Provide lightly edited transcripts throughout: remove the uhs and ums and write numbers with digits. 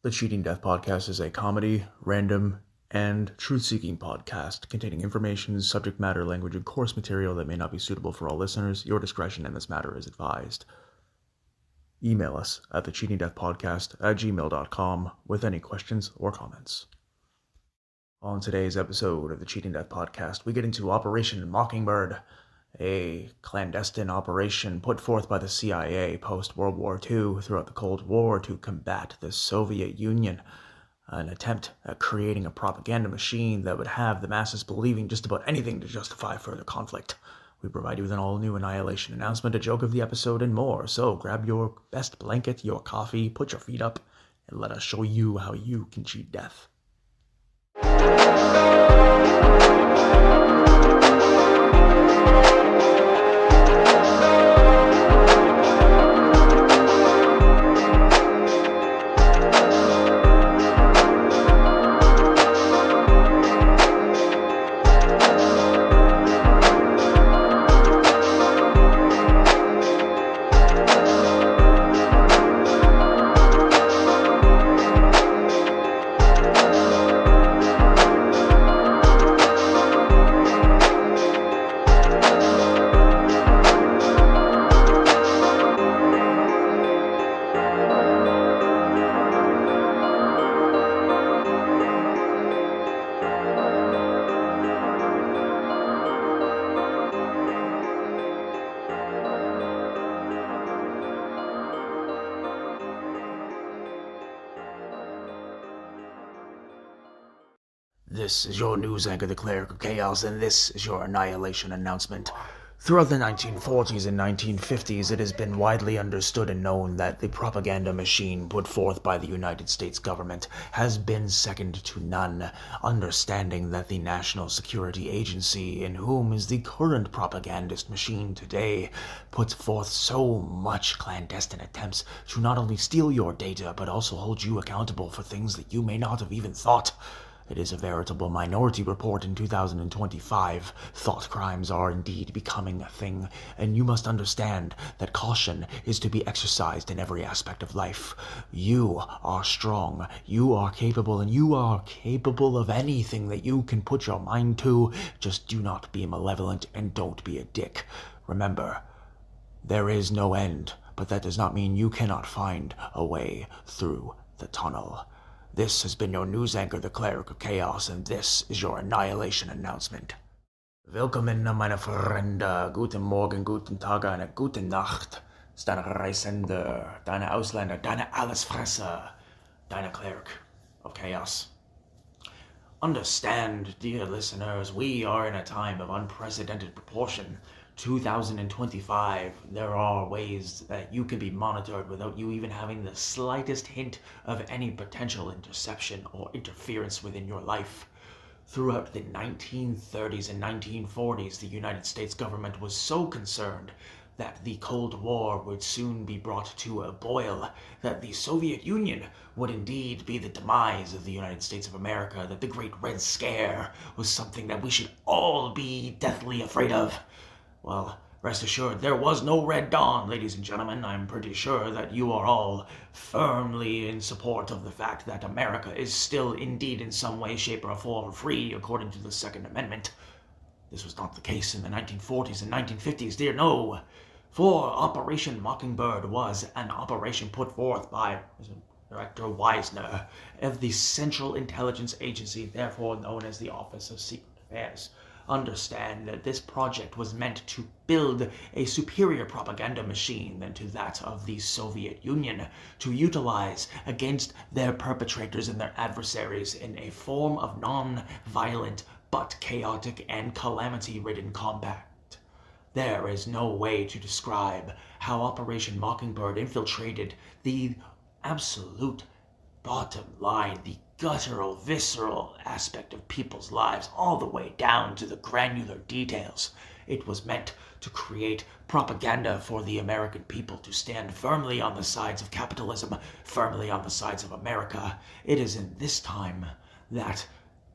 The Cheating Death Podcast is a comedy, random, and truth-seeking podcast containing information, subject matter, language, and course material that may not be suitable for all listeners. Your discretion in this matter is advised. Email us at thecheatingdeathpodcast@gmail.com with any questions or comments. On today's episode of the Cheating Death Podcast, we get into Operation Mockingbird, a clandestine operation put forth by the CIA post-World War II throughout the Cold War to combat the Soviet Union, an attempt at creating a propaganda machine that would have the masses believing just about anything to justify further conflict. We provide you with an all-new Annihilation Announcement, a joke of the episode, and more. So grab your best blanket, your coffee, put your feet up, and let us show you how you can cheat death. This is your news anchor, the Cleric of Chaos, and this is your Annihilation Announcement. Throughout the 1940s and 1950s, it has been widely understood and known that the propaganda machine put forth by the United States government has been second to none, understanding that the National Security Agency, in whom is the current propagandist machine today, puts forth so much clandestine attempts to not only steal your data, but also hold you accountable for things that you may not have even thought. It is a veritable Minority Report in 2025. Thought crimes are indeed becoming a thing, and you must understand that caution is to be exercised in every aspect of life. You are strong, you are capable, and you are capable of anything that you can put your mind to. Just do not be malevolent and don't be a dick. Remember, there is no end, but that does not mean you cannot find a way through the tunnel. This has been your news anchor, the Cleric of Chaos, and this is your Annihilation Announcement. Willkommen, meine Freunde. Guten Morgen, guten Tag, eine gute Nacht. Es ist deine Reisender, deine Ausländer, deine Allesfresser, deine Cleric of Chaos. Understand, dear listeners, we are in a time of unprecedented proportion. 2025, there are ways that you can be monitored without you even having the slightest hint of any potential interception or interference within your life. Throughout the 1930s and 1940s, the United States government was so concerned that the Cold War would soon be brought to a boil, that the Soviet Union would indeed be the demise of the United States of America, that the Great Red Scare was something that we should all be deathly afraid of. Well, rest assured, there was no Red Dawn, ladies and gentlemen. I'm pretty sure that you are all firmly in support of the fact that America is still indeed in some way, shape, or form free according to the Second Amendment. This was not the case in the 1940s and 1950s, dear no. For Operation Mockingbird was an operation put forth by Director Wisner of the Central Intelligence Agency, therefore known as the Office of Secret Affairs. Understand that this project was meant to build a superior propaganda machine than to that of the Soviet Union, to utilize against their perpetrators and their adversaries in a form of non-violent but chaotic and calamity-ridden combat. There is no way to describe how Operation Mockingbird infiltrated the absolute bottom line, the guttural, visceral aspect of people's lives, all the way down to the granular details. It was meant to create propaganda for the American people to stand firmly on the sides of capitalism, firmly on the sides of America. It is in this time that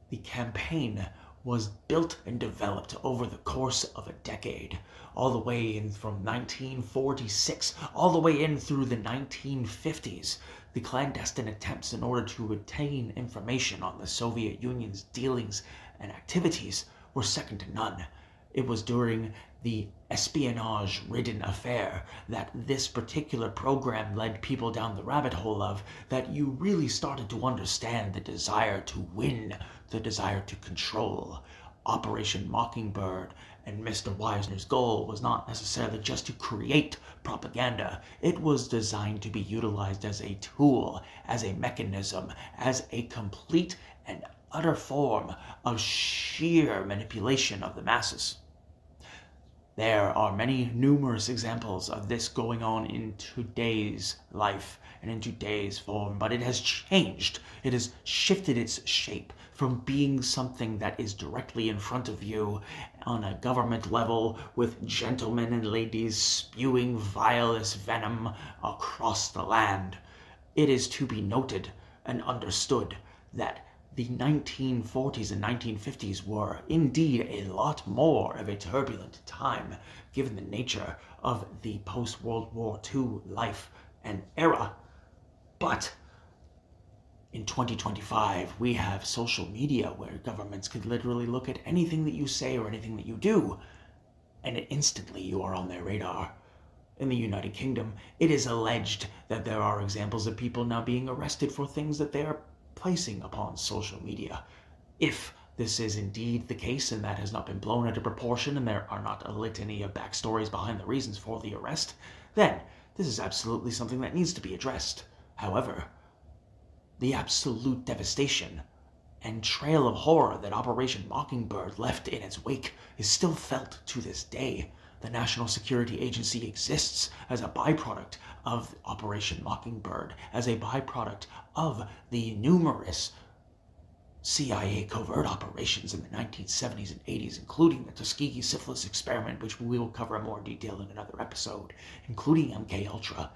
the campaign was built and developed over the course of a decade, all the way in from 1946, all the way in through the 1950s. The clandestine attempts in order to obtain information on the Soviet Union's dealings and activities were second to none. It was during the espionage-ridden affair that this particular program led people down the rabbit hole of that you really started to understand the desire to win, the desire to control. Operation Mockingbird and Mr. Wisner's goal was not necessarily just to create propaganda. It was designed to be utilized as a tool, as a mechanism, as a complete and utter form of sheer manipulation of the masses. There are numerous examples of this going on in today's life and in today's form, but it has changed. It has shifted its shape from being something that is directly in front of you on a government level with gentlemen and ladies spewing vilest venom across the land. It is to be noted and understood that the 1940s and 1950s were indeed a lot more of a turbulent time, given the nature of the post-World War II life and era. But in 2025, we have social media where governments could literally look at anything that you say or anything that you do, and instantly you are on their radar. In the United Kingdom, it is alleged that there are examples of people now being arrested for things that they are placing upon social media. If this is indeed the case and that has not been blown into proportion and there are not a litany of backstories behind the reasons for the arrest, then this is absolutely something that needs to be addressed. However, the absolute devastation and trail of horror that Operation Mockingbird left in its wake is still felt to this day. The National Security Agency exists as a byproduct of Operation Mockingbird, as a byproduct of the numerous CIA covert operations in the 1970s and 80s, including the Tuskegee syphilis experiment, which we will cover in more detail in another episode, including MKUltra,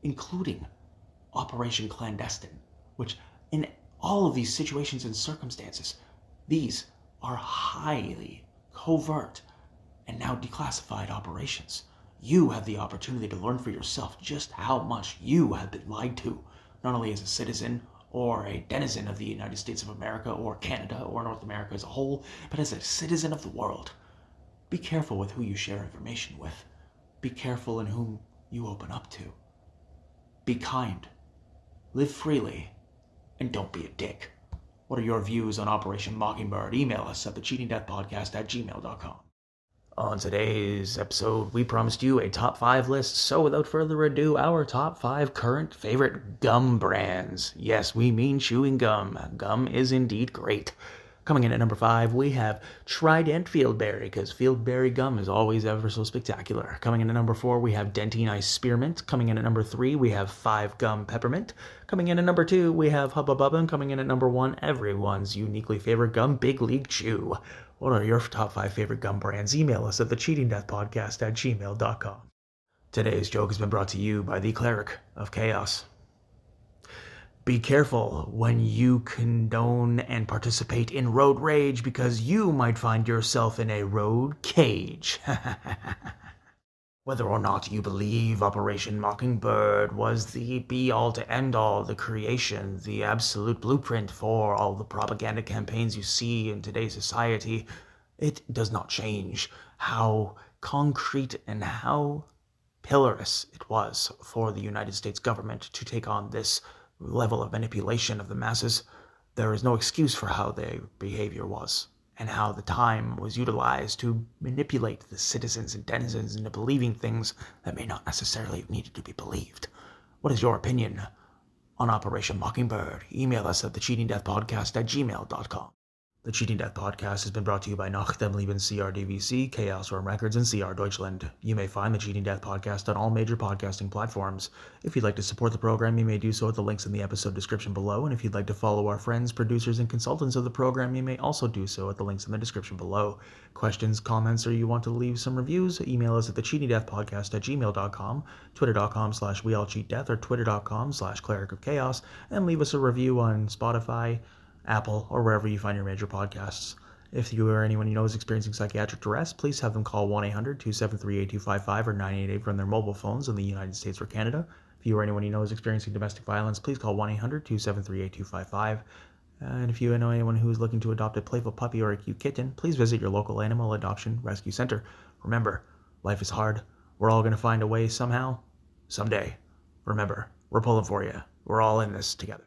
including Operation Clandestine, which in all of these situations and circumstances, these are highly covert and now declassified operations. You have the opportunity to learn for yourself just how much you have been lied to, not only as a citizen or a denizen of the United States of America or Canada or North America as a whole, but as a citizen of the world. Be careful with who you share information with. Be careful in whom you open up to. Be kind. Live freely. And don't be a dick. What are your views on Operation Mockingbird? Email us at thecheatingdeathpodcast@gmail.com. On today's episode, we promised you a top 5 list, so without further ado, our top 5 current favorite gum brands. Yes, we mean chewing gum. Gum is indeed great. Coming in at number 5, we have Trident Fieldberry, because Fieldberry gum is always ever so spectacular. Coming in at number 4, we have Dentine Ice Spearmint. Coming in at number 3, we have 5 Gum Peppermint. Coming in at number 2, we have Hubba Bubba. And coming in at number 1, everyone's uniquely favorite gum, Big League Chew. What are your top 5 favorite gum brands? Email us at thecheatingdeathpodcast@gmail.com. Today's joke has been brought to you by the Cleric of Chaos. Be careful when you condone and participate in road rage, because you might find yourself in a road cage. Whether or not you believe Operation Mockingbird was the be-all to end-all, the creation, the absolute blueprint for all the propaganda campaigns you see in today's society, it does not change how concrete and how pillarous it was for the United States government to take on this level of manipulation of the masses. There is no excuse for how their behavior was and how the time was utilized to manipulate the citizens and denizens into believing things that may not necessarily have needed to be believed. What is your opinion on Operation Mockingbird? Email us at thecheatingdeathpodcast@gmail.com. The Cheating Death Podcast has been brought to you by Nach dem Leben CRDVC, Chaos Worm Records, and CR Deutschland. You may find the Cheating Death Podcast on all major podcasting platforms. If you'd like to support the program, you may do so at the links in the episode description below, and if you'd like to follow our friends, producers, and consultants of the program, you may also do so at the links in the description below. Questions, comments, or you want to leave some reviews, email us at thecheatingdeathpodcast@gmail.com, twitter.com/weallcheatdeath, or twitter.com/cleric of chaos, and leave us a review on Spotify, Apple, or wherever you find your major podcasts. If you or anyone you know is experiencing psychiatric duress, please have them call 1-800-273-8255 or 988 from their mobile phones in the United States or Canada. If you or anyone you know is experiencing domestic violence, please call 1-800-273-8255. And if you know anyone who is looking to adopt a playful puppy or a cute kitten, please visit your local animal adoption rescue center. Remember, life is hard. We're all going to find a way somehow, someday. Remember, we're pulling for you. We're all in this together.